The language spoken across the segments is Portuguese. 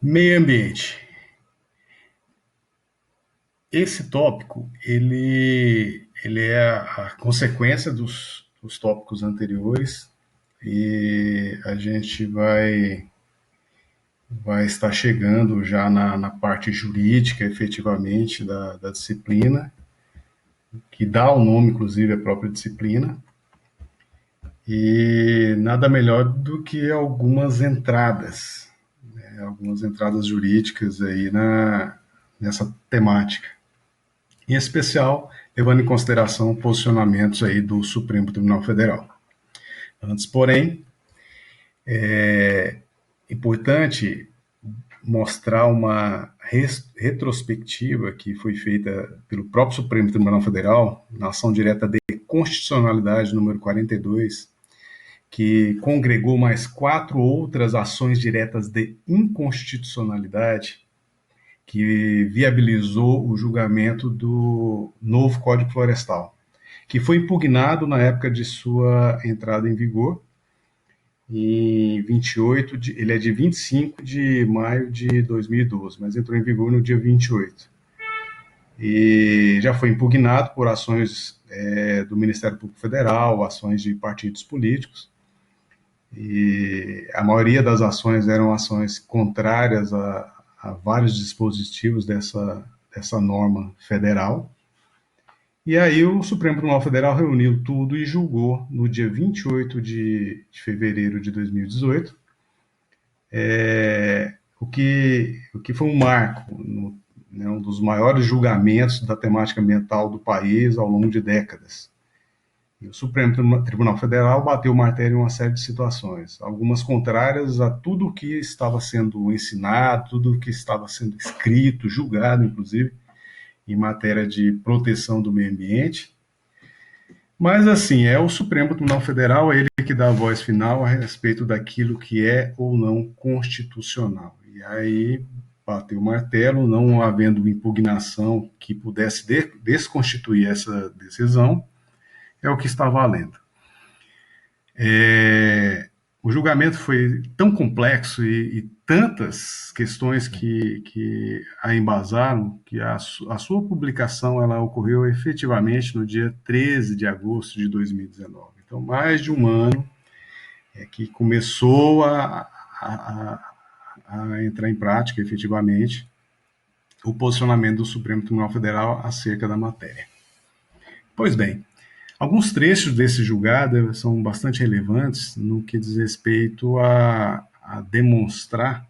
Meio ambiente. Esse tópico, ele é a consequência dos tópicos anteriores e a gente vai estar chegando já na parte jurídica, efetivamente, da disciplina, que dá o nome, inclusive, à própria disciplina. E nada melhor do que algumas entradas jurídicas aí nessa temática. Em especial, levando em consideração posicionamentos aí do Supremo Tribunal Federal. Antes, porém, é importante mostrar uma retrospectiva que foi feita pelo próprio Supremo Tribunal Federal, na ação direta de constitucionalidade número 42, que congregou mais 4 outras ações diretas de inconstitucionalidade, que viabilizou o julgamento do novo Código Florestal, que foi impugnado na época de sua entrada em vigor, em 28 ele é de 25 de maio de 2012, mas entrou em vigor no dia 28. E já foi impugnado por ações do Ministério Público Federal, ações de partidos políticos, e a maioria das ações eram ações contrárias a vários dispositivos dessa norma federal. E aí o Supremo Tribunal Federal reuniu tudo e julgou no dia 28 de fevereiro de 2018, o que foi um marco, né, um dos maiores julgamentos da temática ambiental do país ao longo de décadas. E o Supremo Tribunal Federal bateu o martelo em uma série de situações, algumas contrárias a tudo o que estava sendo ensinado, tudo o que estava sendo escrito, julgado, inclusive, em matéria de proteção do meio ambiente. Mas, assim, é o Supremo Tribunal Federal, é ele que dá a voz final a respeito daquilo que é ou não constitucional. E aí bateu o martelo, não havendo impugnação que pudesse desconstituir essa decisão, é o que está valendo. O julgamento foi tão complexo e tantas questões que a embasaram que a sua publicação ela ocorreu efetivamente no dia 13 de agosto de 2019. Então, mais de um ano que começou a entrar em prática efetivamente o posicionamento do Supremo Tribunal Federal acerca da matéria. Pois bem, alguns trechos desse julgado são bastante relevantes no que diz respeito a demonstrar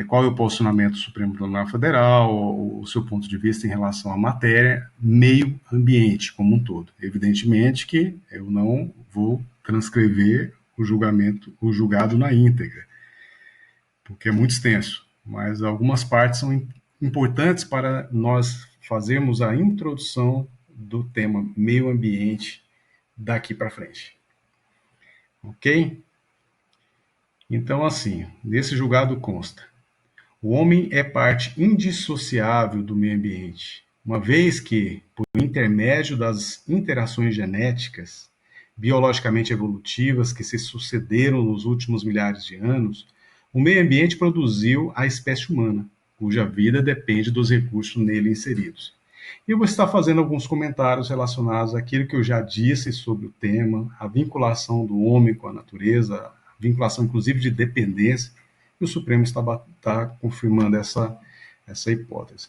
qual é o posicionamento do Supremo Tribunal Federal, o seu ponto de vista em relação à matéria, meio ambiente como um todo. Evidentemente que eu não vou transcrever o julgado na íntegra, porque é muito extenso, mas algumas partes são importantes para nós fazermos a introdução do tema meio ambiente daqui para frente. Ok? Então, assim, nesse julgado consta: o homem é parte indissociável do meio ambiente, uma vez que, por intermédio das interações genéticas, biologicamente evolutivas que se sucederam nos últimos milhares de anos, o meio ambiente produziu a espécie humana, cuja vida depende dos recursos nele inseridos. E eu vou estar fazendo alguns comentários relacionados àquilo que eu já disse sobre o tema, a vinculação do homem com a natureza, a vinculação inclusive de dependência, e o Supremo está confirmando essa hipótese.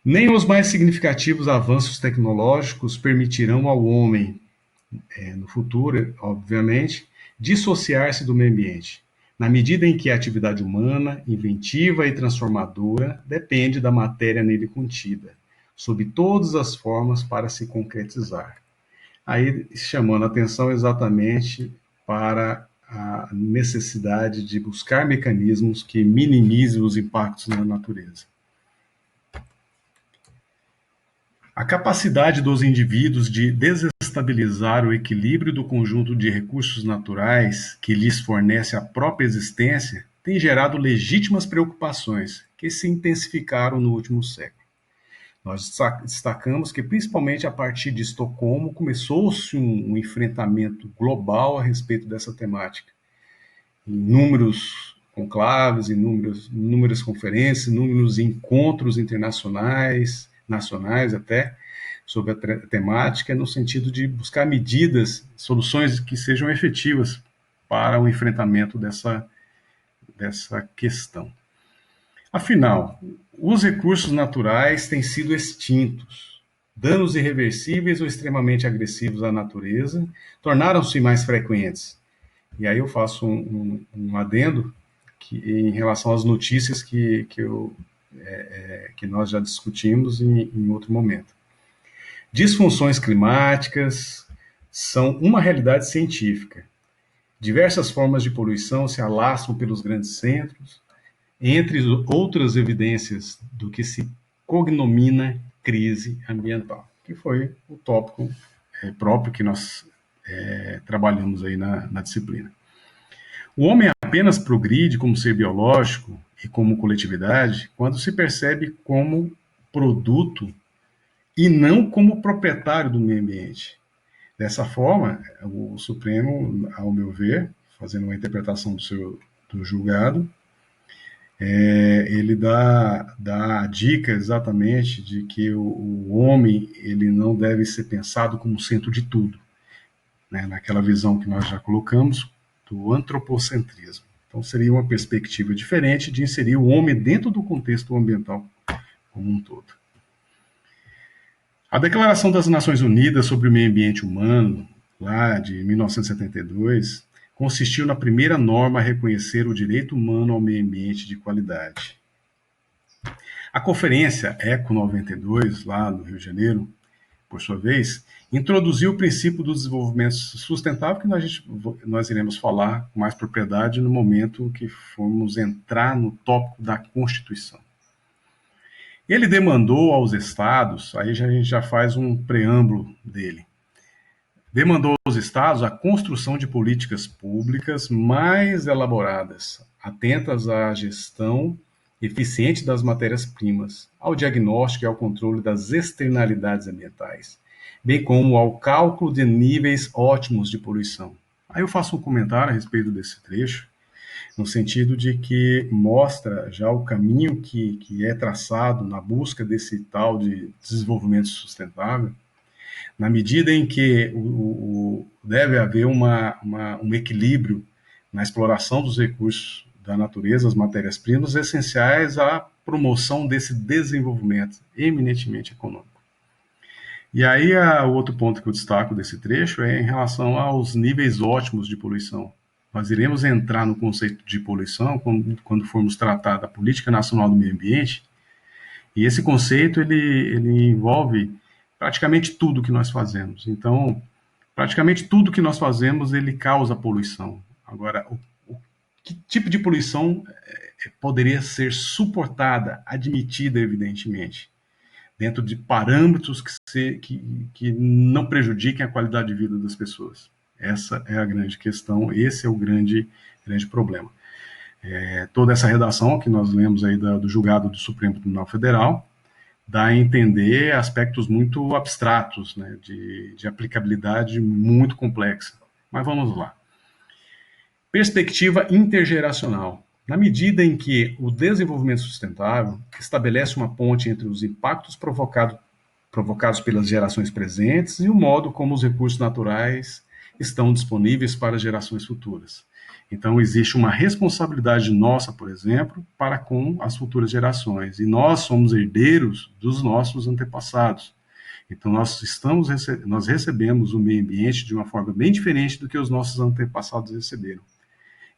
Nem os mais significativos avanços tecnológicos permitirão ao homem, no futuro, obviamente, dissociar-se do meio ambiente, na medida em que a atividade humana, inventiva e transformadora, depende da matéria nele contida, sob todas as formas para se concretizar. Aí chamando a atenção exatamente para a necessidade de buscar mecanismos que minimizem os impactos na natureza. A capacidade dos indivíduos de desestabilizar o equilíbrio do conjunto de recursos naturais que lhes fornece a própria existência tem gerado legítimas preocupações que se intensificaram no último século. Nós destacamos que, principalmente a partir de Estocolmo, começou-se um enfrentamento global a respeito dessa temática. Inúmeros conclaves, inúmeras conferências, inúmeros encontros internacionais, nacionais até, sobre a temática, no sentido de buscar medidas, soluções que sejam efetivas para o enfrentamento dessa questão. Afinal, os recursos naturais têm sido extintos. Danos irreversíveis ou extremamente agressivos à natureza tornaram-se mais frequentes. E aí eu faço um adendo em relação às notícias que nós já discutimos em outro momento. Disfunções climáticas são uma realidade científica. Diversas formas de poluição se alastram pelos grandes centros, entre outras evidências do que se cognomina crise ambiental, que foi o tópico próprio que nós trabalhamos aí na disciplina. O homem apenas progride como ser biológico e como coletividade quando se percebe como produto e não como proprietário do meio ambiente. Dessa forma, o Supremo, ao meu ver, fazendo uma interpretação do julgado, ele dá a dica exatamente de que o homem ele não deve ser pensado como centro de tudo, né? Naquela visão que nós já colocamos do antropocentrismo. Então seria uma perspectiva diferente de inserir o homem dentro do contexto ambiental como um todo. A Declaração das Nações Unidas sobre o Meio Ambiente Humano, lá de 1972, consistiu na primeira norma a reconhecer o direito humano ao meio ambiente de qualidade. A Conferência ECO 92, lá no Rio de Janeiro, por sua vez, introduziu o princípio do desenvolvimento sustentável, que nós iremos falar com mais propriedade no momento que formos entrar no tópico da Constituição. Ele demandou aos estados, aí a gente já faz um preâmbulo dele, demandou aos estados a construção de políticas públicas mais elaboradas, atentas à gestão eficiente das matérias-primas, ao diagnóstico e ao controle das externalidades ambientais, bem como ao cálculo de níveis ótimos de poluição. Aí eu faço um comentário a respeito desse trecho, no sentido de que mostra já o caminho que é traçado na busca desse tal de desenvolvimento sustentável, na medida em que deve haver um equilíbrio na exploração dos recursos da natureza, as matérias-primas, essenciais à promoção desse desenvolvimento eminentemente econômico. E aí, o outro ponto que eu destaco desse trecho é em relação aos níveis ótimos de poluição. Nós iremos entrar no conceito de poluição quando formos tratar da Política Nacional do Meio Ambiente, e esse conceito ele envolve praticamente tudo que nós fazemos. Então, praticamente tudo que nós fazemos ele causa poluição. Agora, que tipo de poluição poderia ser suportada, admitida, evidentemente, dentro de parâmetros que não prejudiquem a qualidade de vida das pessoas? Essa é a grande questão, esse é o grande problema. Toda essa redação que nós lemos aí do julgado do Supremo Tribunal Federal dá a entender aspectos muito abstratos, né, de aplicabilidade muito complexa. Mas vamos lá. Perspectiva intergeracional. Na medida em que o desenvolvimento sustentável estabelece uma ponte entre os impactos provocados pelas gerações presentes e o modo como os recursos naturais estão disponíveis para gerações futuras. Então, existe uma responsabilidade nossa, por exemplo, para com as futuras gerações. E nós somos herdeiros dos nossos antepassados. Então, nós recebemos o meio ambiente de uma forma bem diferente do que os nossos antepassados receberam.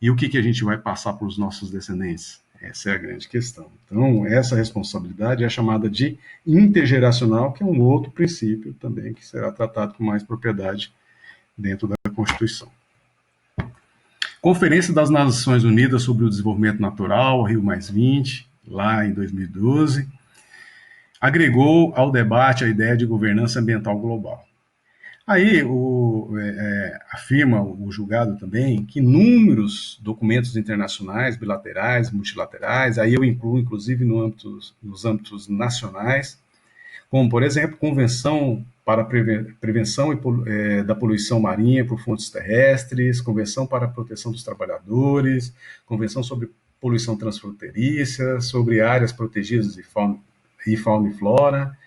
E o que a gente vai passar para os nossos descendentes? Essa é a grande questão. Então, essa responsabilidade é chamada de intergeracional, que é um outro princípio também que será tratado com mais propriedade dentro da Constituição. Conferência das Nações Unidas sobre o Desenvolvimento Natural, Rio+20, lá em 2012, agregou ao debate a ideia de governança ambiental global. Aí afirma o julgado também que inúmeros documentos internacionais, bilaterais, multilaterais, aí eu incluo inclusive nos âmbitos nacionais, como, por exemplo, Convenção para a Prevenção da Poluição Marinha por Fontes Terrestres, Convenção para a Proteção dos Trabalhadores, Convenção sobre poluição transfronteiriça, sobre áreas protegidas de fauna e flora,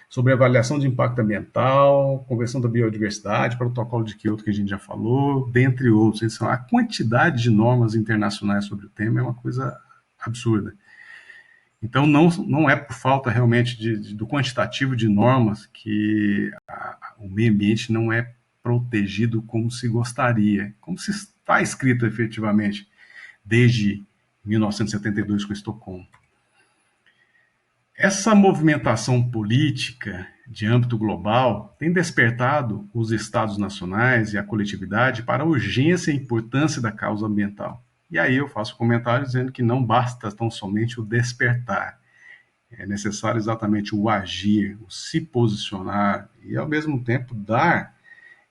sobre avaliação de impacto ambiental, conversão da biodiversidade, protocolo de Kyoto que a gente já falou, dentre outros. Então, a quantidade de normas internacionais sobre o tema é uma coisa absurda. Então, não é por falta realmente do quantitativo de normas que o meio ambiente não é protegido como se gostaria, como se está escrito efetivamente desde 1972 com Estocolmo. Essa movimentação política de âmbito global tem despertado os Estados nacionais e a coletividade para a urgência e importância da causa ambiental. E aí eu faço um comentário dizendo que não basta tão somente o despertar, é necessário exatamente o agir, o se posicionar e, ao mesmo tempo, dar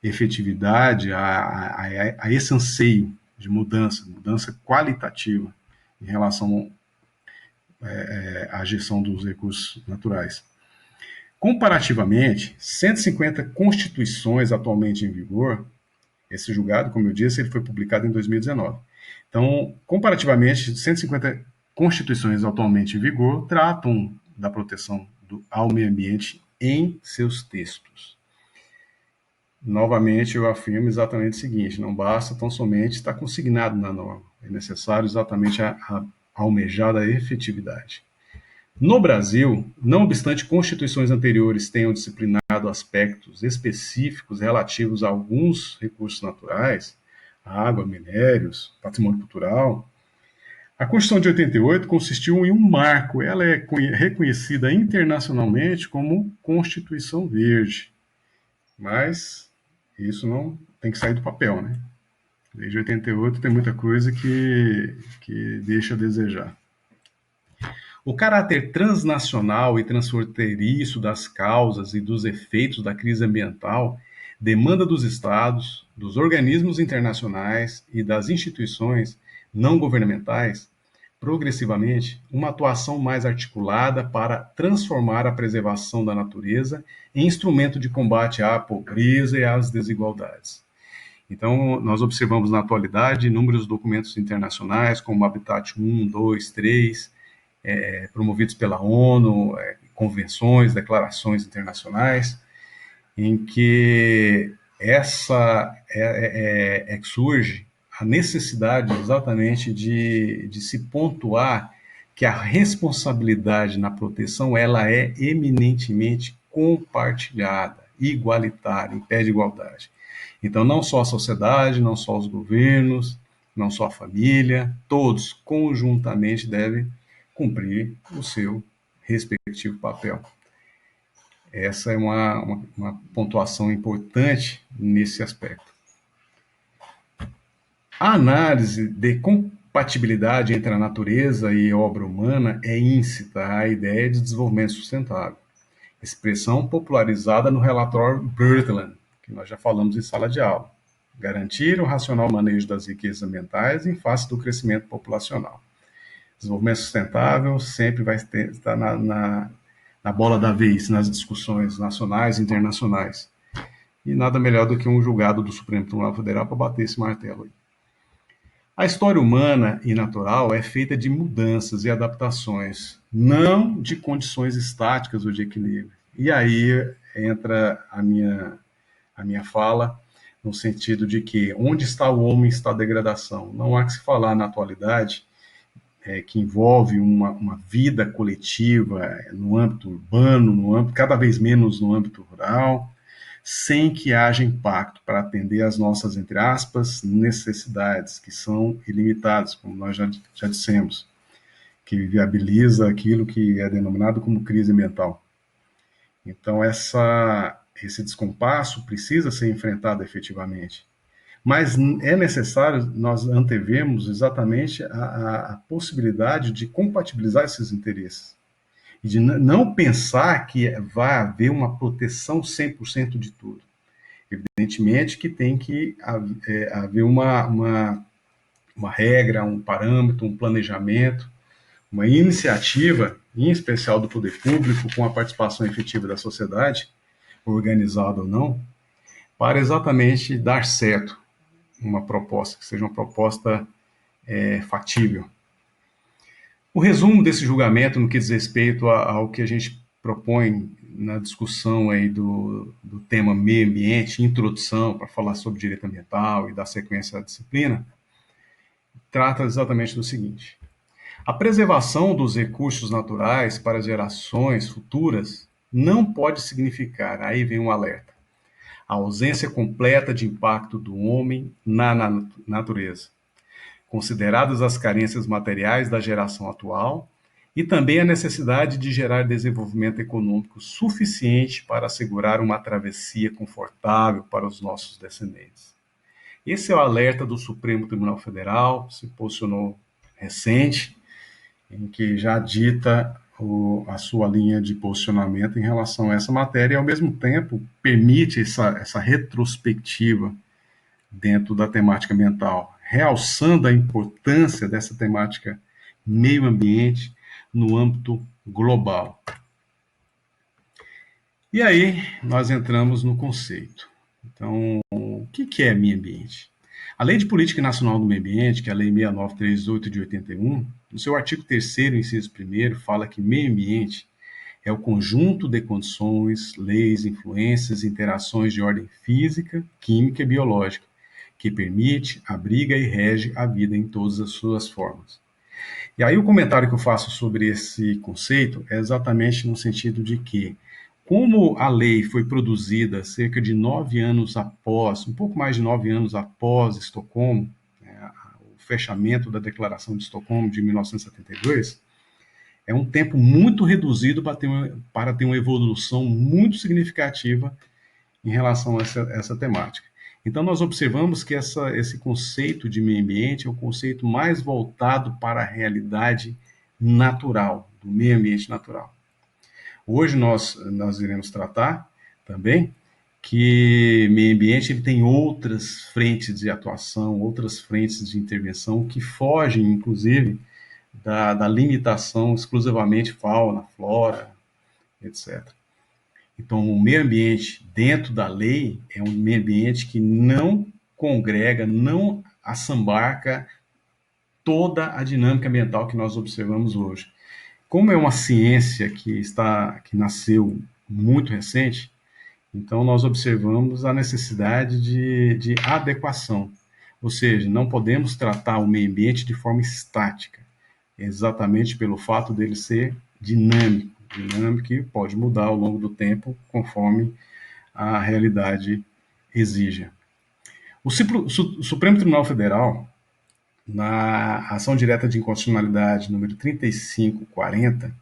efetividade a esse anseio de mudança qualitativa em relação à gestão dos recursos naturais. Comparativamente, 150 constituições atualmente em vigor, esse julgado, como eu disse, ele foi publicado em 2019. Então, comparativamente, 150 constituições atualmente em vigor tratam da proteção ao meio ambiente em seus textos. Novamente, eu afirmo exatamente o seguinte: não basta tão somente estar consignado na norma, é necessário exatamente a almejada efetividade. No Brasil, não obstante constituições anteriores tenham disciplinado aspectos específicos relativos a alguns recursos naturais, água, minérios, patrimônio cultural, a Constituição de 88 consistiu em um marco. Ela é reconhecida internacionalmente como Constituição Verde. Mas isso não tem que sair do papel, né? Desde 88 tem muita coisa que deixa a desejar. O caráter transnacional e transfronteiriço das causas e dos efeitos da crise ambiental demanda dos Estados, dos organismos internacionais e das instituições não governamentais, progressivamente, uma atuação mais articulada para transformar a preservação da natureza em instrumento de combate à pobreza e às desigualdades. Então, nós observamos na atualidade inúmeros documentos internacionais, como Habitat 1, 2, 3, promovidos pela ONU, convenções, declarações internacionais, em que que surge a necessidade exatamente de se pontuar que a responsabilidade na proteção ela é eminentemente compartilhada, igualitária, em pé de igualdade. Então, não só a sociedade, não só os governos, não só a família, todos conjuntamente devem cumprir o seu respectivo papel. Essa é uma pontuação importante nesse aspecto. A análise de compatibilidade entre a natureza e a obra humana é íncita à ideia de desenvolvimento sustentável, expressão popularizada no relatório Brundtland, que nós já falamos em sala de aula. Garantir o racional manejo das riquezas ambientais em face do crescimento populacional. Desenvolvimento sustentável sempre vai estar na bola da vez, nas discussões nacionais e internacionais. E nada melhor do que um julgado do Supremo Tribunal Federal para bater esse martelo aí. A história humana e natural é feita de mudanças e adaptações, não de condições estáticas ou de equilíbrio. E aí entra a minha fala, no sentido de que onde está o homem está a degradação. Não há que se falar na atualidade que envolve uma vida coletiva no âmbito urbano, cada vez menos no âmbito rural, sem que haja impacto para atender às nossas, entre aspas, necessidades, que são ilimitadas, como nós já dissemos, que viabiliza aquilo que é denominado como crise ambiental. Então, esse descompasso precisa ser enfrentado efetivamente. Mas é necessário nós antevermos exatamente a possibilidade de compatibilizar esses interesses. E de não pensar que vai haver uma proteção 100% de tudo. Evidentemente que tem que haver uma regra, um parâmetro, um planejamento, uma iniciativa, em especial do poder público, com a participação efetiva da sociedade, organizada ou não, para exatamente dar certo uma proposta, que seja uma proposta factível. O resumo desse julgamento no que diz respeito ao que a gente propõe na discussão aí do tema meio ambiente, introdução, para falar sobre direito ambiental e dar sequência à disciplina, trata exatamente do seguinte: a preservação dos recursos naturais para gerações futuras não pode significar, aí vem um alerta, a ausência completa de impacto do homem na natureza, consideradas as carências materiais da geração atual e também a necessidade de gerar desenvolvimento econômico suficiente para assegurar uma travessia confortável para os nossos descendentes. Esse é o alerta do Supremo Tribunal Federal, se posicionou recente, em que já dita a sua linha de posicionamento em relação a essa matéria e, ao mesmo tempo, permite essa retrospectiva dentro da temática ambiental, realçando a importância dessa temática meio ambiente no âmbito global. E aí nós entramos no conceito. Então, o que é meio ambiente? A Lei de Política Nacional do Meio Ambiente, que é a Lei 6938 de 81, no seu artigo 3º, inciso 1º, fala que meio ambiente é o conjunto de condições, leis, influências e interações de ordem física, química e biológica, que permite, abriga e rege a vida em todas as suas formas. E aí o comentário que eu faço sobre esse conceito é exatamente no sentido de que, como a lei foi produzida cerca de 9 anos após, um pouco mais de 9 anos após Estocolmo, o fechamento da Declaração de Estocolmo de 1972, é um tempo muito reduzido para ter uma evolução muito significativa em relação a essa temática. Então, nós observamos que esse conceito de meio ambiente é o conceito mais voltado para a realidade natural, do meio ambiente natural. Hoje nós iremos tratar também que meio ambiente ele tem outras frentes de atuação, outras frentes de intervenção que fogem, inclusive, da limitação exclusivamente fauna, flora, etc. Então, o meio ambiente dentro da lei é um meio ambiente que não congrega, não assambarca toda a dinâmica ambiental que nós observamos hoje. Como é uma ciência que nasceu muito recente, então nós observamos a necessidade de adequação. Ou seja, não podemos tratar o meio ambiente de forma estática, exatamente pelo fato dele ser dinâmico e pode mudar ao longo do tempo conforme a realidade exija. O Supremo Tribunal Federal, na ação direta de inconstitucionalidade número 3540,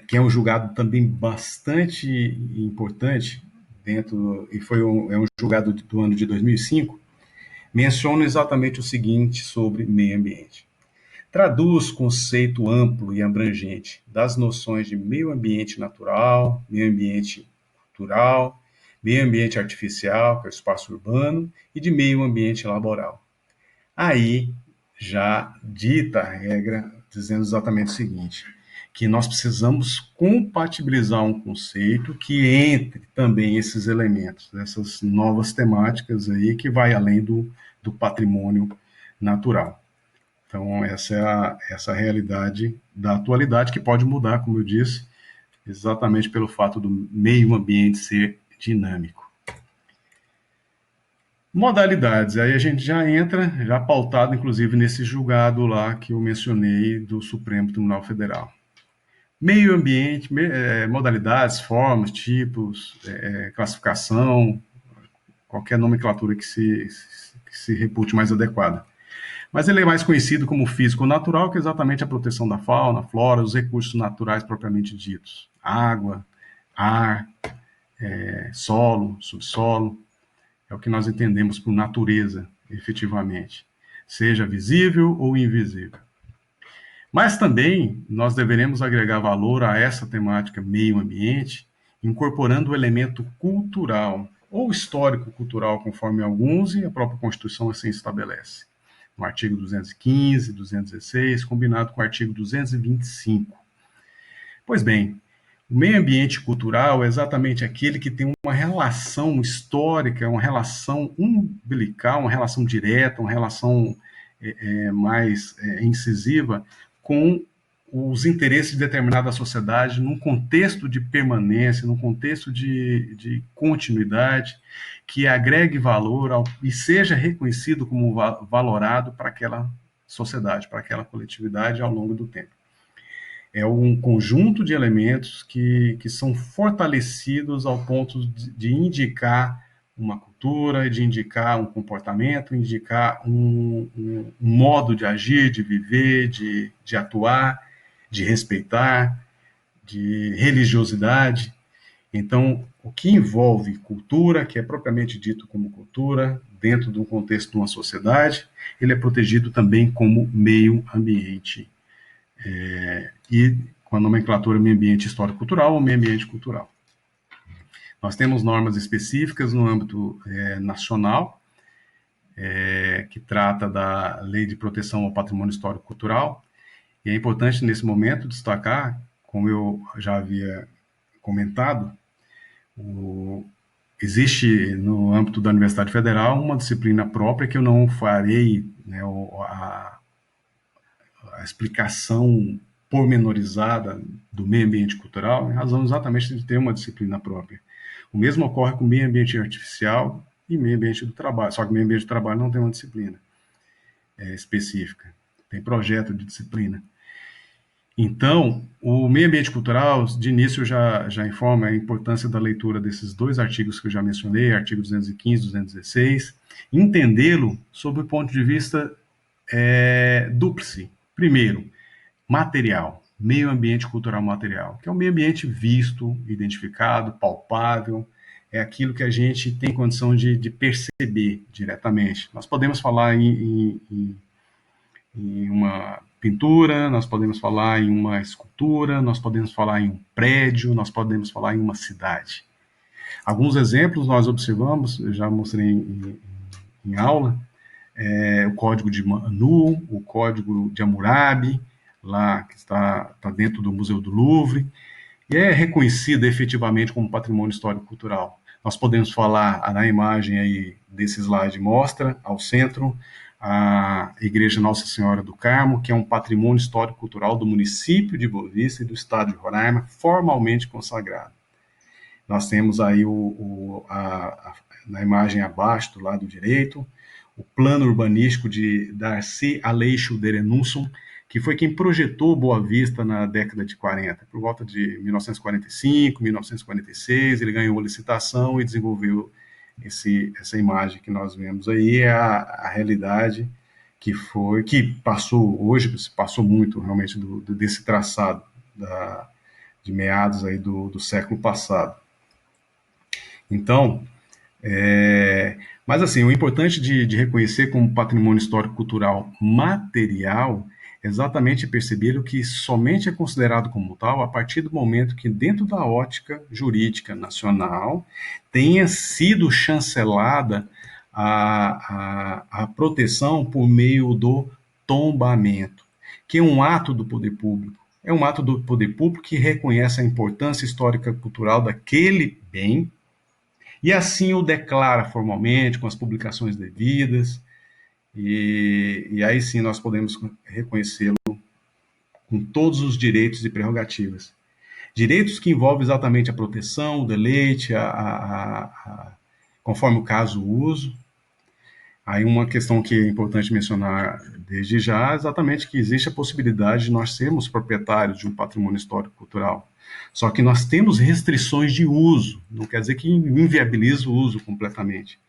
que é um julgado também bastante importante é um julgado do ano de 2005, menciona exatamente o seguinte sobre meio ambiente. Traduz conceito amplo e abrangente das noções de meio ambiente natural, meio ambiente cultural, meio ambiente artificial, que é o espaço urbano, e de meio ambiente laboral. Aí já dita a regra, dizendo exatamente o seguinte, que nós precisamos compatibilizar um conceito que entre também esses elementos, essas novas temáticas aí, que vai além do patrimônio natural. Então, essa é a realidade da atualidade, que pode mudar, como eu disse, exatamente pelo fato do meio ambiente ser dinâmico. Modalidades, aí a gente já entra, já pautado, inclusive, nesse julgado lá que eu mencionei do Supremo Tribunal Federal. Meio ambiente, modalidades, formas, tipos, classificação, qualquer nomenclatura que se repute mais adequada. Mas ele é mais conhecido como físico natural, que é exatamente a proteção da fauna, flora, os recursos naturais propriamente ditos. Água, ar, solo, subsolo, é o que nós entendemos por natureza, efetivamente, seja visível ou invisível. Mas também nós deveremos agregar valor a essa temática meio ambiente, incorporando o elemento cultural, ou histórico-cultural, conforme alguns, e a própria Constituição assim estabelece. No artigo 215, 216, combinado com o artigo 225. Pois bem, o meio ambiente cultural é exatamente aquele que tem uma relação histórica, uma relação umbilical, uma relação direta, uma relação mais incisiva com os interesses de determinada sociedade num contexto de permanência, num contexto de continuidade, que agregue valor e seja reconhecido como valorado para aquela sociedade, para aquela coletividade ao longo do tempo. É um conjunto de elementos que são fortalecidos ao ponto de indicar uma cultura, de indicar um comportamento, indicar um modo de agir, de viver, de atuar, de respeitar, de religiosidade. Então, o que envolve cultura, que é propriamente dito como cultura, dentro do contexto de uma sociedade, ele é protegido também como meio ambiente. E com a nomenclatura meio ambiente histórico-cultural ou meio ambiente cultural. Nós temos normas específicas no âmbito nacional, que trata da Lei de Proteção ao Patrimônio Histórico-Cultural, e é importante nesse momento destacar, como eu já havia comentado, existe no âmbito da Universidade Federal uma disciplina própria que eu não farei, né, a explicação pormenorizada do meio ambiente cultural, em razão exatamente de ter uma disciplina própria. O mesmo ocorre com o meio ambiente artificial e meio ambiente do trabalho, só que o meio ambiente do trabalho não tem uma disciplina específica, tem projeto de disciplina. Então, o meio ambiente cultural, de início, já informa a importância da leitura desses dois artigos que eu já mencionei, artigo 215 e 216, entendê-lo sob o ponto de vista dúplice. Primeiro, material, meio ambiente cultural material, que é um meio ambiente visto, identificado, palpável, é aquilo que a gente tem condição de perceber diretamente. Nós podemos falar em uma pintura, nós podemos falar em uma escultura, nós podemos falar em um prédio, nós podemos falar em uma cidade. Alguns exemplos nós observamos, eu já mostrei em aula, o Código de Manu, o Código de Hammurabi, lá que está dentro do Museu do Louvre, e é reconhecida efetivamente como patrimônio histórico-cultural. Nós podemos falar, na imagem aí desse slide mostra, ao centro, a Igreja Nossa Senhora do Carmo, que é um patrimônio histórico-cultural do município de Boa Vista e do estado de Roraima, formalmente consagrado. Nós temos aí na imagem abaixo, do lado direito, o plano urbanístico de Darcy Aleixo de Renunçum, que foi quem projetou Boa Vista na década de 40. Por volta de 1945, 1946, ele ganhou a licitação e desenvolveu essa imagem que nós vemos aí, é a realidade que hoje se passou muito realmente desse traçado de meados aí do século passado. Então, mas assim, o importante de reconhecer como patrimônio histórico-cultural material é exatamente perceber o que somente é considerado como tal a partir do momento que, dentro da ótica jurídica nacional, tenha sido chancelada a proteção por meio do tombamento, que é um ato do poder público. É um ato do poder público que reconhece a importância histórica cultural daquele bem, e assim o declara formalmente, com as publicações devidas, e aí sim nós podemos reconhecê-lo com todos os direitos e prerrogativas. Direitos que envolvem exatamente a proteção, o deleite, conforme o caso, o uso. Aí uma questão que é importante mencionar desde já é exatamente que existe a possibilidade de nós sermos proprietários de um patrimônio histórico-cultural. Só que nós temos restrições de uso, não quer dizer que inviabiliza o uso completamente.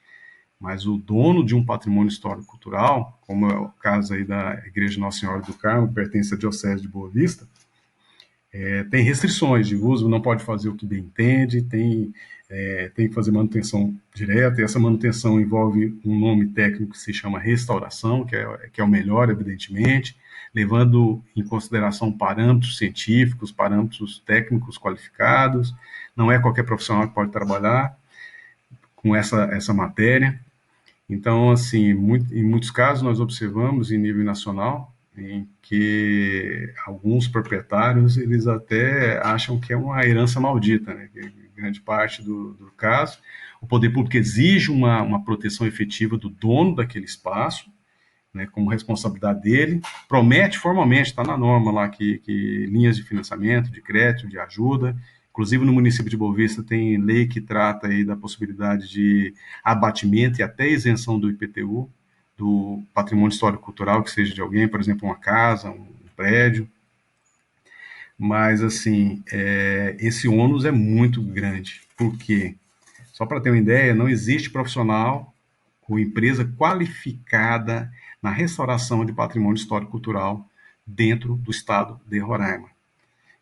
Mas o dono de um patrimônio histórico-cultural, como é o caso aí da Igreja Nossa Senhora do Carmo, pertence à Diocese de Boa Vista, tem restrições de uso, não pode fazer o que bem entende, tem que fazer manutenção direta, e essa manutenção envolve um nome técnico que se chama restauração, que é o melhor, evidentemente, levando em consideração parâmetros científicos, parâmetros técnicos qualificados, não é qualquer profissional que pode trabalhar com essa matéria. Então, assim, em muitos casos nós observamos em nível nacional em que alguns proprietários eles até acham que é uma herança maldita, né? Grande parte do caso. O poder público exige uma proteção efetiva do dono daquele espaço, né, como responsabilidade dele, promete formalmente, está na norma lá, que linhas de financiamento, de crédito, de ajuda, inclusive no município de Boa Vista tem lei que trata aí da possibilidade de abatimento e até isenção do IPTU, do patrimônio histórico-cultural, que seja de alguém, por exemplo, uma casa, um prédio, mas assim, esse ônus é muito grande, porque, só para ter uma ideia, não existe profissional ou empresa qualificada na restauração de patrimônio histórico-cultural dentro do estado de Roraima.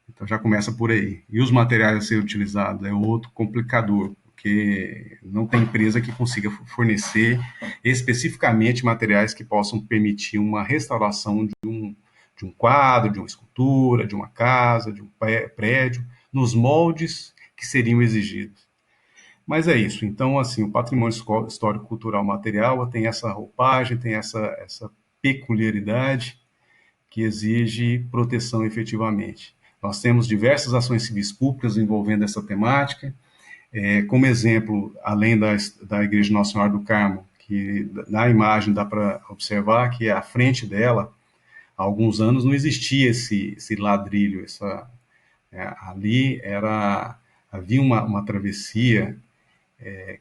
Então já começa por aí. E os materiais a ser utilizados é outro complicador, porque não tem empresa que consiga fornecer especificamente materiais que possam permitir uma restauração de um quadro, de uma escultura, de uma casa, de um prédio, nos moldes que seriam exigidos. Mas é isso. Então, assim, o patrimônio histórico-cultural material tem essa roupagem, tem essa peculiaridade que exige proteção efetivamente. Nós temos diversas ações civis públicas envolvendo essa temática. Como exemplo, além da Igreja Nossa Senhora do Carmo, que na imagem dá para observar que à frente dela, há alguns anos, não existia esse ladrilho. Ali havia uma travessia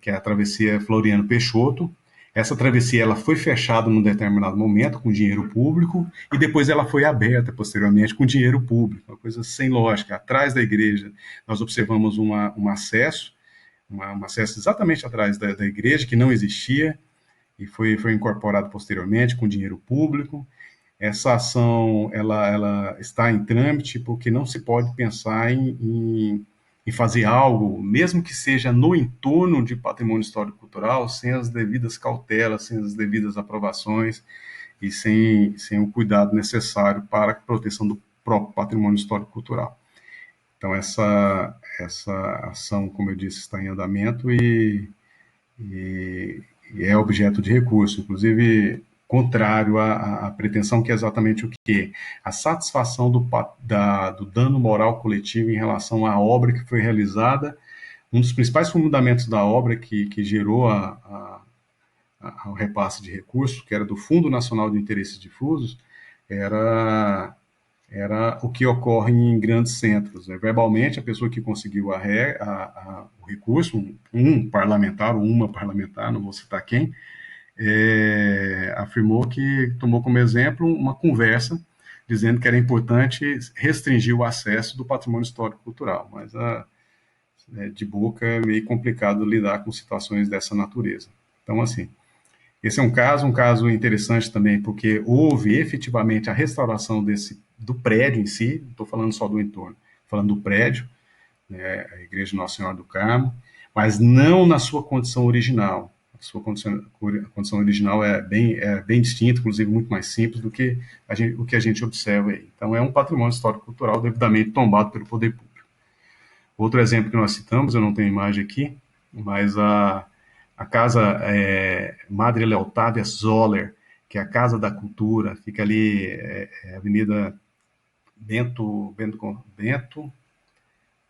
que é a travessia Floriano Peixoto. Essa travessia ela foi fechada num determinado momento com dinheiro público e depois ela foi aberta posteriormente com dinheiro público, uma coisa sem lógica. Atrás da igreja nós observamos um acesso, um acesso exatamente atrás da igreja que não existia e foi incorporado posteriormente com dinheiro público. Essa ação ela está em trâmite porque não se pode pensar em fazer algo, mesmo que seja no entorno de patrimônio histórico-cultural, sem as devidas cautelas, sem as devidas aprovações e sem o cuidado necessário para a proteção do próprio patrimônio histórico-cultural. Então, essa ação, como eu disse, está em andamento e é objeto de recurso, inclusive contrário à pretensão, que é exatamente o que? A satisfação do dano moral coletivo em relação à obra que foi realizada. Um dos principais fundamentos da obra que gerou o repasse de recursos, que era do Fundo Nacional de Interesses Difusos, era o que ocorre em grandes centros. Verbalmente, a pessoa que conseguiu o recurso, um parlamentar ou uma parlamentar, não vou citar quem, afirmou que tomou como exemplo uma conversa dizendo que era importante restringir o acesso do patrimônio histórico-cultural, mas de boca é meio complicado lidar com situações dessa natureza. Então, assim, esse é um caso interessante também, porque houve efetivamente a restauração do prédio em si, não estou falando só do entorno, falando do prédio, né, a Igreja Nossa Senhora do Carmo, mas não na sua condição original. A sua condição original é bem distinta, inclusive muito mais simples do que o que a gente observa aí. Então, é um patrimônio histórico-cultural devidamente tombado pelo poder público. Outro exemplo que nós citamos, eu não tenho imagem aqui, mas a casa Madre Leotávia Zoller, que é a Casa da Cultura, fica ali, Avenida Bento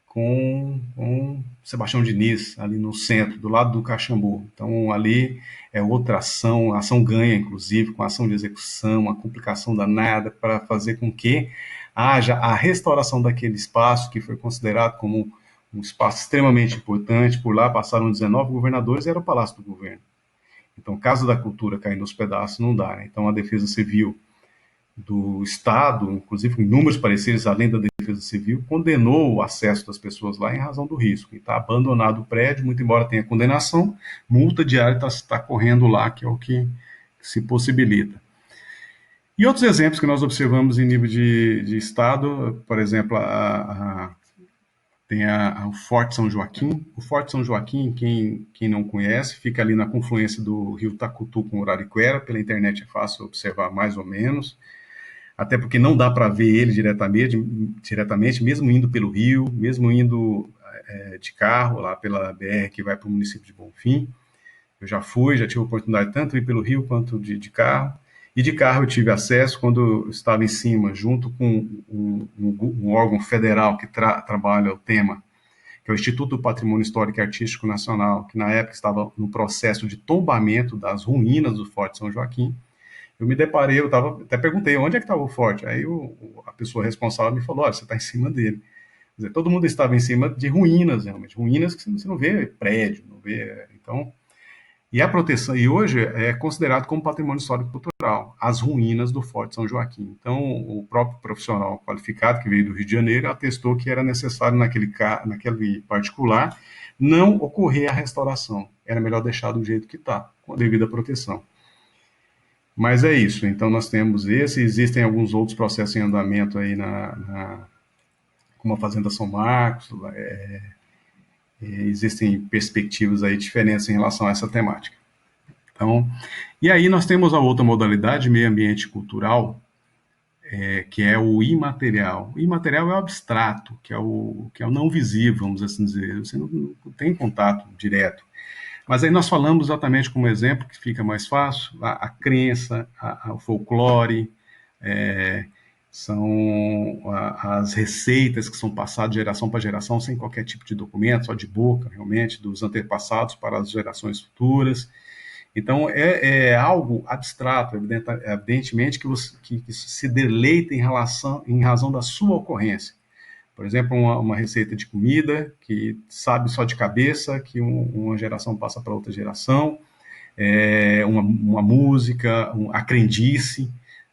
com Sebastião Diniz, ali no centro, do lado do Caxambu. Então, ali é outra ação, a ação ganha, inclusive, com a ação de execução, uma complicação danada para fazer com que haja a restauração daquele espaço que foi considerado como um espaço extremamente importante. Por lá passaram 19 governadores e era o Palácio do Governo. Então, Casa da Cultura cair nos pedaços não dá. Né? Então, a Defesa Civil do Estado, inclusive com números parecidos, além da Defesa Civil, condenou o acesso das pessoas lá em razão do risco. E está abandonado o prédio, muito embora tenha condenação, multa diária está correndo lá, que é o que se possibilita. E outros exemplos que nós observamos em nível de Estado, por exemplo, tem o Forte São Joaquim. O Forte São Joaquim, quem não conhece, fica ali na confluência do rio Tacutu com o Arariquera. Pela internet é fácil observar mais ou menos, até porque não dá para ver ele diretamente, mesmo indo pelo rio, mesmo indo de carro lá pela BR que vai para o município de Bonfim. Eu já tive a oportunidade tanto de ir pelo rio quanto de carro. E de carro eu tive acesso quando eu estava em cima, junto com um órgão federal que trabalha o tema, que é o Instituto do Patrimônio Histórico e Artístico Nacional, que na época estava no processo de tombamento das ruínas do Forte São Joaquim. eu me deparei, eu tava, até perguntei onde é que estava o forte. Aí a pessoa responsável me falou: olha, você está em cima dele. Quer dizer, todo mundo estava em cima de ruínas, realmente. Ruínas que você não vê prédio, não vê. Então, e a proteção, e hoje é considerado como patrimônio histórico cultural, as ruínas do Forte São Joaquim. Então, o próprio profissional qualificado que veio do Rio de Janeiro atestou que era necessário naquele particular não ocorrer a restauração. Era melhor deixar do jeito que está, com a devida proteção. Mas é isso. Então nós temos esse, existem alguns outros processos em andamento aí como a Fazenda São Marcos, existem perspectivas aí diferentes em relação a essa temática. Então, e aí nós temos a outra modalidade, meio ambiente cultural, que é o imaterial. O imaterial é o abstrato, que é o não visível, vamos assim dizer. Você não tem contato direto. Mas aí nós falamos exatamente como exemplo, que fica mais fácil, a crença, o folclore, é, são as receitas que são passadas de geração para geração sem qualquer tipo de documento, só de boca, realmente, dos antepassados para as gerações futuras. Então, é algo abstrato, evidentemente, que se deleita em razão da sua ocorrência. Por exemplo, uma receita de comida que sabe só de cabeça, que uma geração passa para outra geração, uma música, a crendice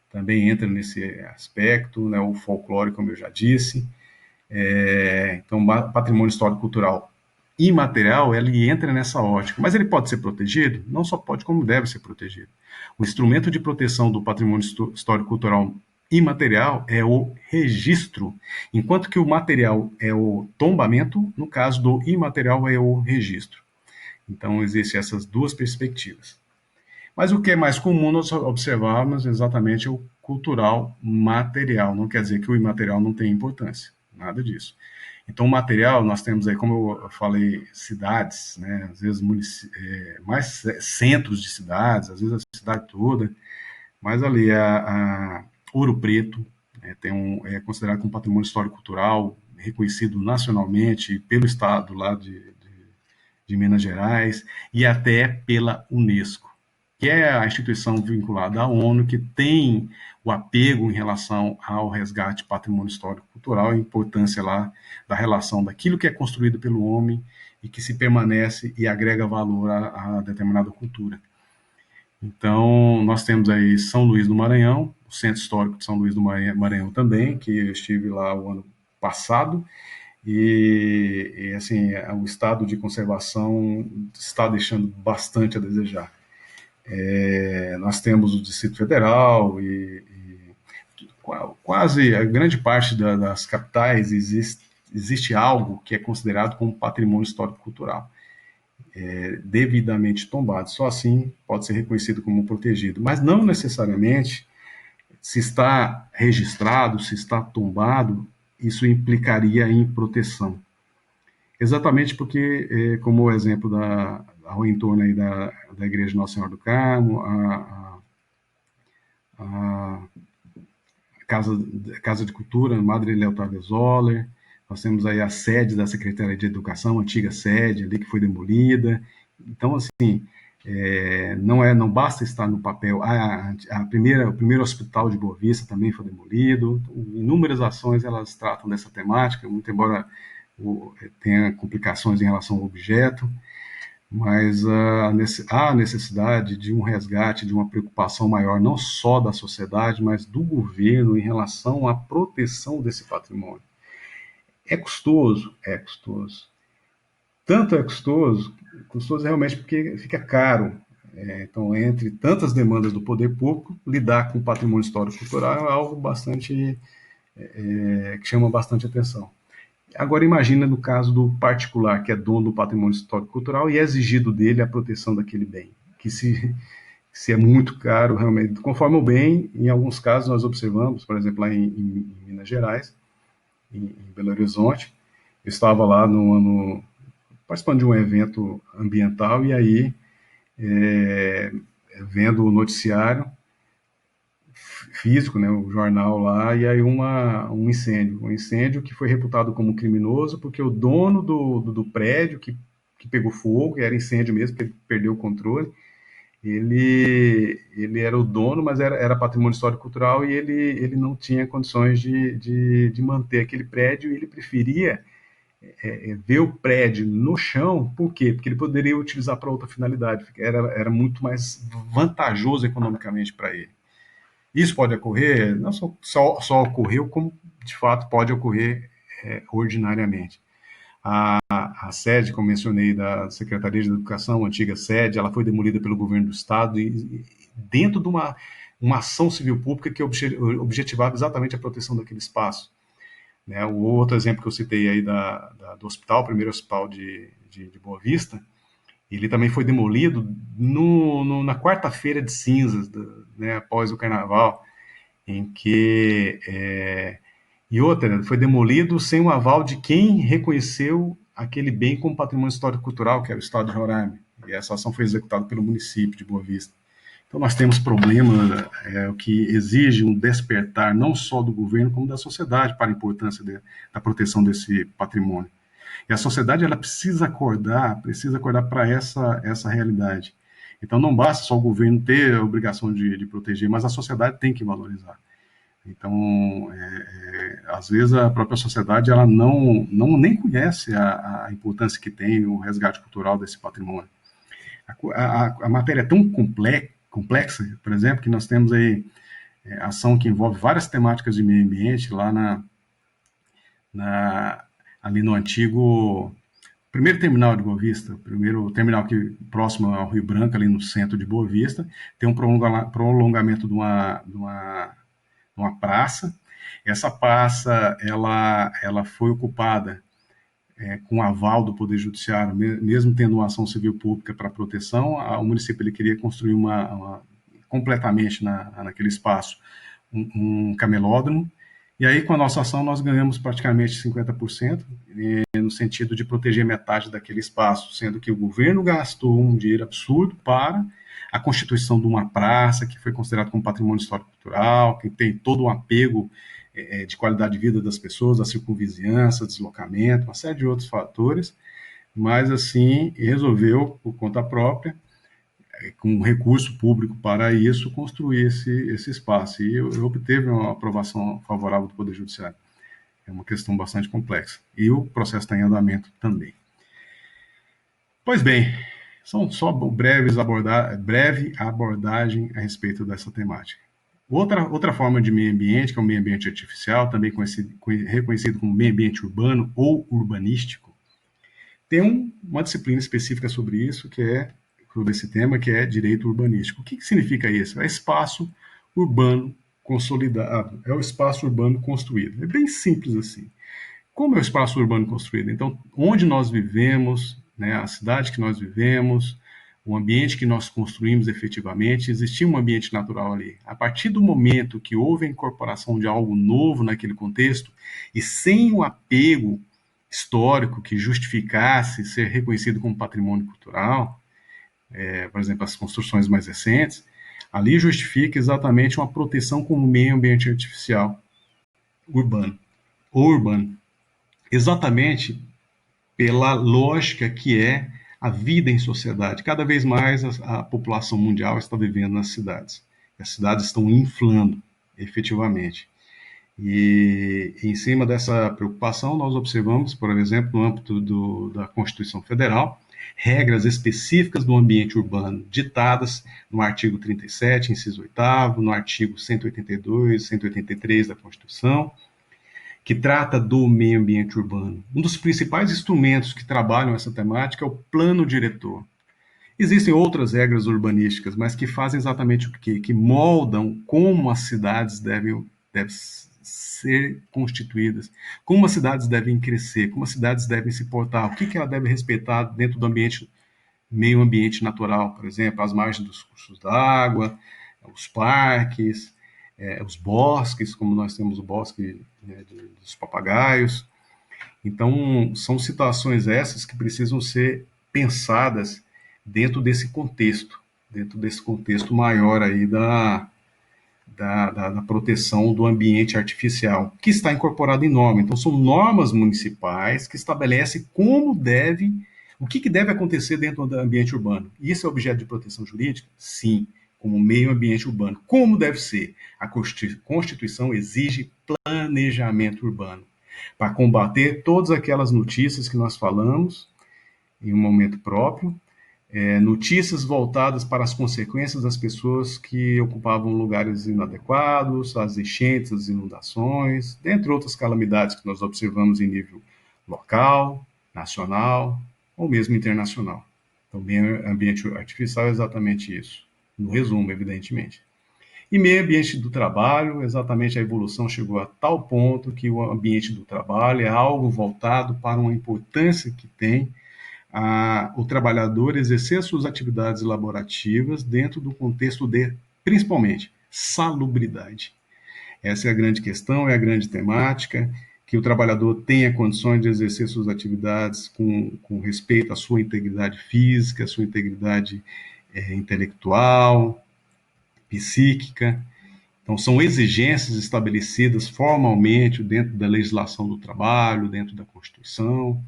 também entra nesse aspecto, né, o folclore, como eu já disse. Então, patrimônio histórico cultural imaterial, ele entra nessa ótica, mas ele pode ser protegido? Não só pode, como deve ser protegido. O instrumento de proteção do patrimônio histórico cultural imaterial é o registro, enquanto que o material é o tombamento, no caso do imaterial é o registro. Então, existem essas duas perspectivas. Mas o que é mais comum nós observarmos exatamente é o cultural material. Não quer dizer que o imaterial não tem importância, nada disso. Então, o material, nós temos aí, como eu falei, cidades, né? Às vezes mais centros de cidades, às vezes a cidade toda, mas ali a Ouro Preto é considerado como patrimônio histórico cultural, reconhecido nacionalmente pelo estado lá de Minas Gerais e até pela Unesco, que é a instituição vinculada à ONU que tem o apego em relação ao resgate patrimônio histórico cultural, a importância lá da relação daquilo que é construído pelo homem e que se permanece e agrega valor a determinada cultura. Então, nós temos aí São Luís do Maranhão, o Centro Histórico de São Luís do Maranhão também, que eu estive lá o ano passado, assim, o estado de conservação está deixando bastante a desejar. Nós temos o Distrito Federal quase a grande parte das capitais existe algo que é considerado como patrimônio histórico-cultural, devidamente tombado. Só assim pode ser reconhecido como protegido, mas não necessariamente se está registrado, se está tombado, isso implicaria em proteção. Exatamente porque, como o exemplo ao entorno aí da Igreja Nossa Senhora do Carmo, a Casa de Cultura, Madre Leotávia Zoller, nós temos aí a sede da Secretaria de Educação, a antiga sede ali que foi demolida. Então, assim, não basta estar no papel. O primeiro hospital de Boa Vista também foi demolido. Inúmeras ações elas tratam dessa temática, muito embora tenha complicações em relação ao objeto, mas há necessidade de um resgate, de uma preocupação maior, não só da sociedade, mas do governo em relação à proteção desse patrimônio. É custoso? É custoso. Tanto é custoso realmente porque fica caro. Então, entre tantas demandas do poder público, lidar com o patrimônio histórico e cultural é algo bastante que chama bastante atenção. Agora imagina no caso do particular, que é dono do patrimônio histórico cultural e é exigido dele a proteção daquele bem, que se é muito caro, realmente, conforme o bem, em alguns casos nós observamos, por exemplo, lá em Minas Gerais, em Belo Horizonte, eu estava lá no ano, participando de um evento ambiental e aí, vendo o noticiário físico, né, o jornal lá, e aí um incêndio que foi reputado como criminoso porque o dono do prédio que pegou fogo, era incêndio mesmo, porque ele perdeu o controle, ele era o dono, mas era patrimônio histórico cultural e ele não tinha condições de manter aquele prédio e ele preferia ver o prédio no chão. Por quê? Porque ele poderia utilizar para outra finalidade, era muito mais vantajoso economicamente para ele. Isso pode ocorrer, não só ocorreu, como de fato pode ocorrer ordinariamente. A sede, como mencionei, da Secretaria de Educação, a antiga sede, ela foi demolida pelo governo do estado e dentro de uma ação civil pública que objetivava exatamente a proteção daquele espaço. Né? O outro exemplo que eu citei aí do hospital, o primeiro hospital de Boa Vista, ele também foi demolido na quarta-feira de cinzas, né, após o carnaval, em que e outra, foi demolido sem o aval de quem reconheceu aquele bem como patrimônio histórico-cultural, que era o Estado de Roraima. E essa ação foi executada pelo município de Boa Vista. Então nós temos problema o que exige um despertar não só do governo, como da sociedade para a importância da proteção desse patrimônio. E a sociedade ela precisa acordar para essa realidade. Então não basta só o governo ter a obrigação de proteger, mas a sociedade tem que valorizar. Então, às vezes a própria sociedade ela não nem conhece a importância que tem o resgate cultural desse patrimônio. A matéria é tão complexa, por exemplo, que nós temos aí ação que envolve várias temáticas de meio ambiente lá ali no antigo primeiro terminal de Boa Vista, o primeiro terminal que próximo ao Rio Branco, ali no centro de Boa Vista, tem um prolongamento de uma praça. Essa praça ela foi ocupada com aval do Poder Judiciário, mesmo tendo uma ação civil pública para proteção. O município ele queria construir completamente naquele espaço um camelódromo. E aí, com a nossa ação, nós ganhamos praticamente 50%, no sentido de proteger metade daquele espaço, sendo que o governo gastou um dinheiro absurdo para a constituição de uma praça que foi considerada como patrimônio histórico-cultural, que tem todo um apego de qualidade de vida das pessoas, da circunvizinhança, deslocamento, uma série de outros fatores, mas assim resolveu, por conta própria, com recurso público para isso, construir esse espaço. E obteve uma aprovação favorável do Poder Judiciário. É uma questão bastante complexa. E o processo está em andamento também. Pois bem, são só breve abordagem a respeito dessa temática. Outra forma de meio ambiente, que é o meio ambiente artificial, também reconhecido como meio ambiente urbano ou urbanístico, tem uma disciplina específica sobre isso, sobre esse tema, que é direito urbanístico. O que significa isso? É espaço urbano consolidado, é o espaço urbano construído. É bem simples assim. Como é o espaço urbano construído? Então, onde nós vivemos, né, a cidade que nós vivemos, o ambiente que nós construímos efetivamente, existia um ambiente natural ali. A partir do momento que houve a incorporação de algo novo naquele contexto, e sem o apego histórico que justificasse ser reconhecido como patrimônio cultural, por exemplo, as construções mais recentes, ali justifica exatamente uma proteção como meio ambiente artificial urbano ou urbano. Exatamente pela lógica que é a vida em sociedade. Cada vez mais a população mundial está vivendo nas cidades. As cidades estão inflando, efetivamente. E em cima dessa preocupação, nós observamos, por exemplo, no âmbito da Constituição Federal, regras específicas do ambiente urbano, ditadas no artigo 37, inciso 8º, no artigo 182, 183 da Constituição, que trata do meio ambiente urbano. Um dos principais instrumentos que trabalham essa temática é o plano diretor. Existem outras regras urbanísticas, mas que fazem exatamente o quê? Que moldam como as cidades devem ser constituídas, como as cidades devem crescer, como as cidades devem se portar, o que ela deve respeitar dentro do meio ambiente natural, por exemplo, as margens dos cursos d'água, os parques, os bosques, como nós temos o bosque, né, dos papagaios. Então, são situações essas que precisam ser pensadas dentro desse contexto maior aí da proteção do ambiente artificial, que está incorporado em norma. Então, são normas municipais que estabelecem como deve O que deve acontecer dentro do ambiente urbano? Isso é objeto de proteção jurídica? Sim, como meio ambiente urbano. Como deve ser? A Constituição exige planejamento urbano para combater todas aquelas notícias que nós falamos em um momento próprio, notícias voltadas para as consequências das pessoas que ocupavam lugares inadequados, as enchentes, as inundações, dentre outras calamidades que nós observamos em nível local, nacional ou mesmo internacional. Então, meio ambiente artificial é exatamente isso, no resumo, evidentemente. E meio ambiente do trabalho, exatamente a evolução chegou a tal ponto que o ambiente do trabalho é algo voltado para uma importância que tem o trabalhador exercer suas atividades laborativas dentro do contexto de, principalmente, salubridade. Essa é a grande questão, é a grande temática, que o trabalhador tenha condições de exercer suas atividades com respeito à sua integridade física, à sua integridade intelectual, psíquica. Então, são exigências estabelecidas formalmente dentro da legislação do trabalho, dentro da Constituição.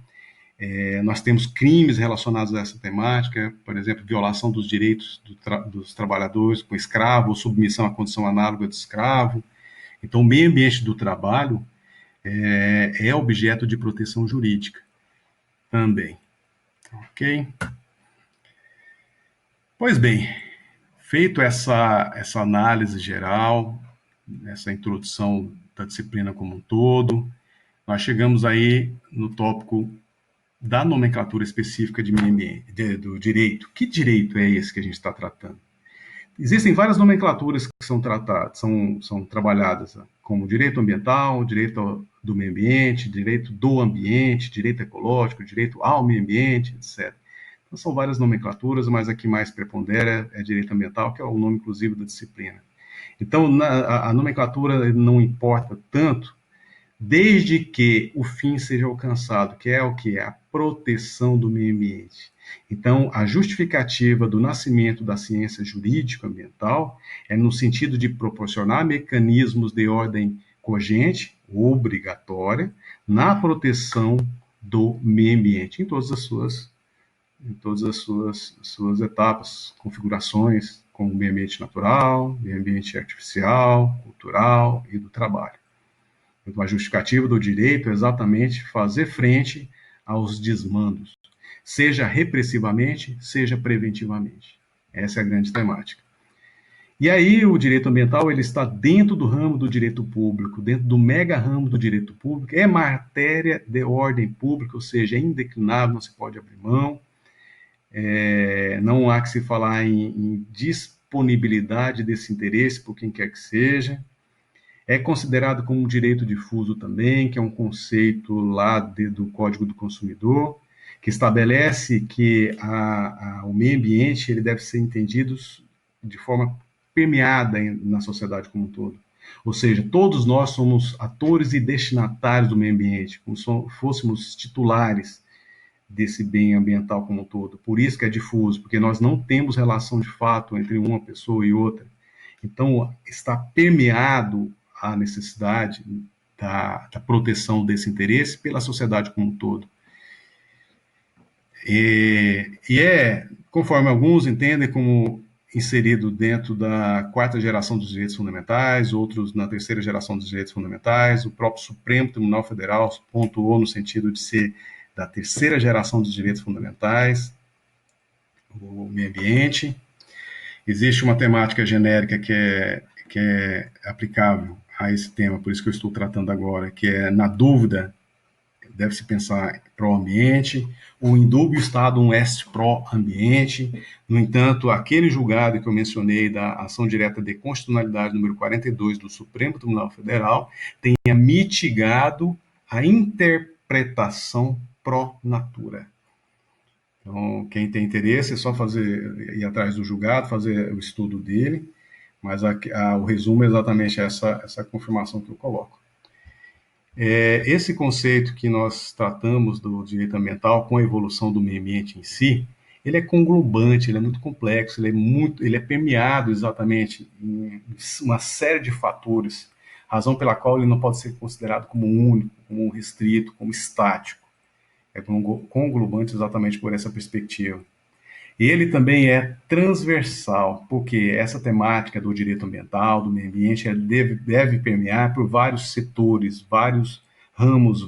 Nós temos crimes relacionados a essa temática, por exemplo, violação dos direitos dos trabalhadores com escravo ou submissão à condição análoga de escravo. Então, o meio ambiente do trabalho é objeto de proteção jurídica também. Ok? Pois bem, feito essa análise geral, essa introdução da disciplina como um todo, nós chegamos aí no tópico da nomenclatura específica de meio ambiente, do direito. Que direito é esse que a gente está tratando? Existem várias nomenclaturas que são tratadas, são trabalhadas, como direito ambiental, direito do meio ambiente, direito do ambiente, direito ecológico, direito ao meio ambiente, etc. Então, são várias nomenclaturas, mas a que mais prepondera é direito ambiental, que é o nome, inclusive, da disciplina. Então, a nomenclatura não importa tanto, desde que o fim seja alcançado, que é o que? A proteção do meio ambiente. Então, a justificativa do nascimento da ciência jurídico-ambiental é no sentido de proporcionar mecanismos de ordem cogente, obrigatória, na proteção do meio ambiente, em todas as suas etapas, configurações, como meio ambiente natural, meio ambiente artificial, cultural e do trabalho. Então, a justificativa do direito é exatamente fazer frente aos desmandos, seja repressivamente, seja preventivamente. Essa é a grande temática. E aí o direito ambiental ele está dentro do ramo do direito público, dentro do mega ramo do direito público, é matéria de ordem pública, ou seja, é indeclinável, não se pode abrir mão, não há que se falar em disponibilidade desse interesse por quem quer que seja. É considerado como um direito difuso também, que é um conceito lá do Código do Consumidor, que estabelece que o meio ambiente ele deve ser entendido de forma permeada na sociedade como um todo. Ou seja, todos nós somos atores e destinatários do meio ambiente, como se fôssemos titulares desse bem ambiental como um todo. Por isso que é difuso, porque nós não temos relação de fato entre uma pessoa e outra. Então, está permeado a necessidade da proteção desse interesse pela sociedade como um todo. Conforme alguns entendem, como inserido dentro da quarta geração dos direitos fundamentais, outros na terceira geração dos direitos fundamentais. O próprio Supremo Tribunal Federal pontuou no sentido de ser da terceira geração dos direitos fundamentais, o meio ambiente. Existe uma temática genérica que é aplicável a esse tema, por isso que eu estou tratando agora, que é, na dúvida, deve-se pensar pró-ambiente, o em dúbio estado um est pró-ambiente. No entanto, aquele julgado que eu mencionei da ação direta de constitucionalidade número 42 do Supremo Tribunal Federal tenha mitigado a interpretação pró-natura. Então, quem tem interesse é só ir atrás do julgado, fazer o estudo dele, mas o resumo é exatamente essa confirmação que eu coloco. Esse conceito que nós tratamos do direito ambiental com a evolução do meio ambiente em si, ele é conglobante, ele é muito complexo, ele é permeado exatamente em uma série de fatores, razão pela qual ele não pode ser considerado como único, como restrito, como estático. é conglobante exatamente por essa perspectiva. Ele também é transversal, porque essa temática do direito ambiental, do meio ambiente, deve permear por vários setores, vários ramos,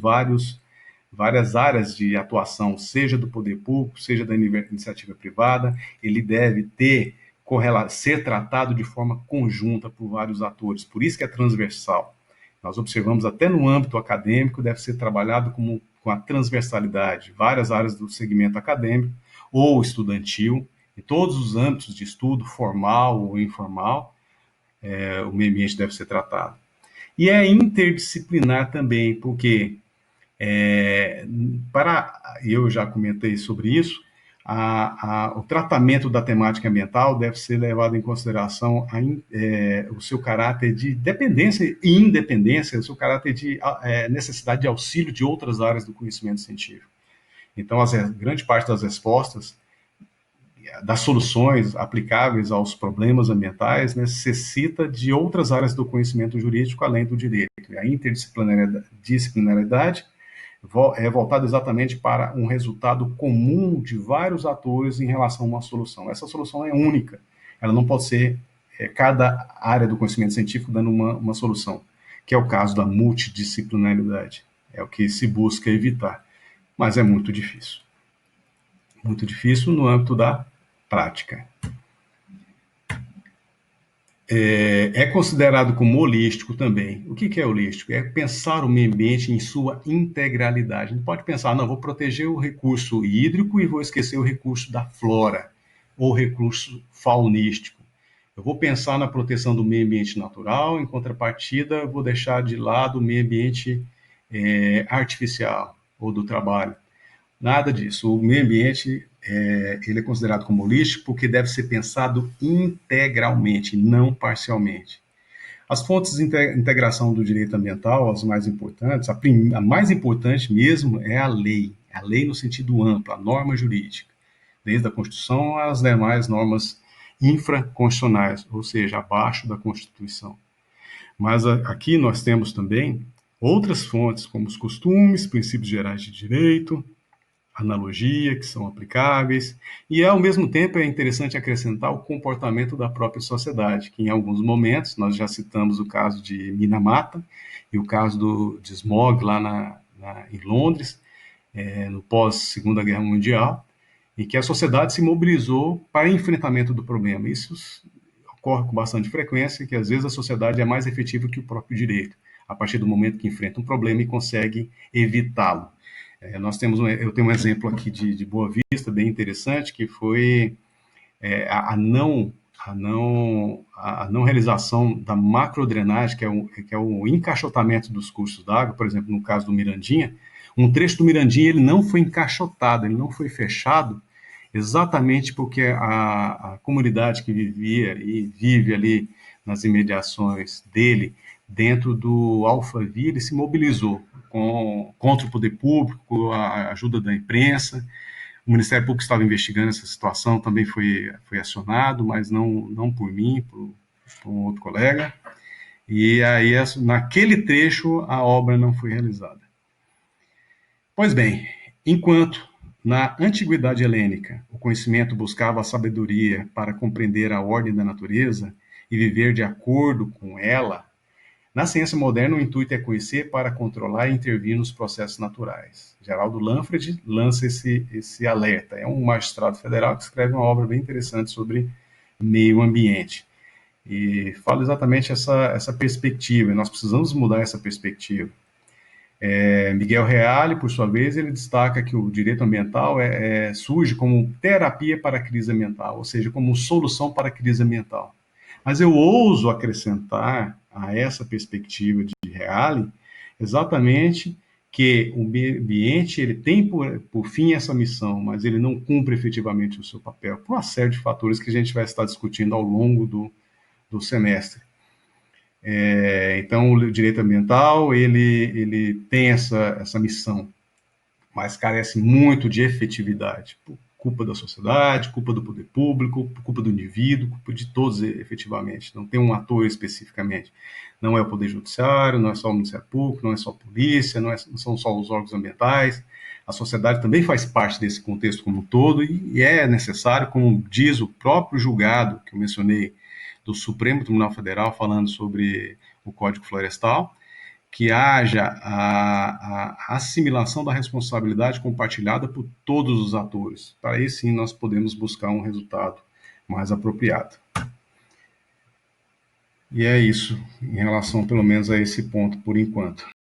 várias áreas de atuação, seja do poder público, seja da iniciativa privada. Ele deve ser tratado de forma conjunta por vários atores, por isso que é transversal. Nós observamos até no âmbito acadêmico, deve ser trabalhado com a transversalidade, várias áreas do segmento acadêmico ou estudantil, em todos os âmbitos de estudo, formal ou informal, o meio ambiente deve ser tratado. E é interdisciplinar também, porque eu já comentei sobre isso, o tratamento da temática ambiental deve ser levado em consideração o seu caráter de dependência e independência, o seu caráter de necessidade de auxílio de outras áreas do conhecimento científico. Então, grande parte das respostas, das soluções aplicáveis aos problemas ambientais, necessita de outras áreas do conhecimento jurídico além do direito. A interdisciplinaridade é voltada exatamente para um resultado comum de vários atores em relação a uma solução. Essa solução é única, ela não pode ser cada área do conhecimento científico dando uma solução, que é o caso da multidisciplinaridade. É o que se busca evitar, mas é muito difícil. Muito difícil no âmbito da prática. É considerado como holístico também. O que é holístico? É pensar o meio ambiente em sua integralidade. Não pode pensar, não, vou proteger o recurso hídrico e vou esquecer o recurso da flora, ou recurso faunístico. Eu vou pensar na proteção do meio ambiente natural, em contrapartida, vou deixar de lado o meio ambiente artificial, ou do trabalho. Nada disso. O meio ambiente ele é considerado como holístico porque deve ser pensado integralmente, não parcialmente. As fontes de integração do direito ambiental, as mais importantes, a mais importante mesmo é a lei no sentido amplo, a norma jurídica, desde a Constituição às demais normas infraconstitucionais, ou seja, abaixo da Constituição. Mas aqui nós temos também outras fontes, como os costumes, princípios gerais de direito, analogia, que são aplicáveis, e ao mesmo tempo é interessante acrescentar o comportamento da própria sociedade, que em alguns momentos, nós já citamos o caso de Minamata e o caso de smog lá em Londres, no pós-Segunda Guerra Mundial, em que a sociedade se mobilizou para enfrentamento do problema. Isso ocorre com bastante frequência, que às vezes a sociedade é mais efetiva que o próprio direito, a partir do momento que enfrenta um problema e consegue evitá-lo. Eu tenho um exemplo aqui de Boa Vista, bem interessante, que foi a não realização da macrodrenagem, que é o encaixotamento dos cursos d'água, por exemplo, no caso do Mirandinha. Um trecho do Mirandinha ele não foi encaixotado, ele não foi fechado, exatamente porque a comunidade que vivia e vive ali nas imediações dele, dentro do Alphaville, se mobilizou contra o poder público, com a ajuda da imprensa. O Ministério Público estava investigando essa situação, também foi acionado, mas não por mim, por um outro colega. E aí, naquele trecho, a obra não foi realizada. Pois bem, enquanto na antiguidade helênica o conhecimento buscava a sabedoria para compreender a ordem da natureza e viver de acordo com ela, na ciência moderna, o intuito é conhecer para controlar e intervir nos processos naturais. Geraldo Lanfred lança esse alerta. É um magistrado federal que escreve uma obra bem interessante sobre meio ambiente. E fala exatamente essa perspectiva. Nós precisamos mudar essa perspectiva. Miguel Reale, por sua vez, ele destaca que o direito ambiental surge como terapia para a crise ambiental, ou seja, como solução para a crise ambiental. Mas eu ouso acrescentar a essa perspectiva de Reale exatamente que o meio ambiente ele tem por fim essa missão, mas ele não cumpre efetivamente o seu papel, por uma série de fatores que a gente vai estar discutindo ao longo do semestre. Então, o direito ambiental ele tem essa missão, mas carece muito de efetividade. Culpa da sociedade, culpa do poder público, culpa do indivíduo, culpa de todos efetivamente. Não tem um ator especificamente. Não é o Poder Judiciário, não é só o Ministério Público, não é só a polícia, não são só os órgãos ambientais. a sociedade também faz parte desse contexto como um todo e é necessário, como diz o próprio julgado que eu mencionei do Supremo Tribunal Federal falando sobre o Código Florestal, que haja a assimilação da responsabilidade compartilhada por todos os atores. Para aí sim nós podemos buscar um resultado mais apropriado. E é isso, em relação pelo menos a esse ponto por enquanto.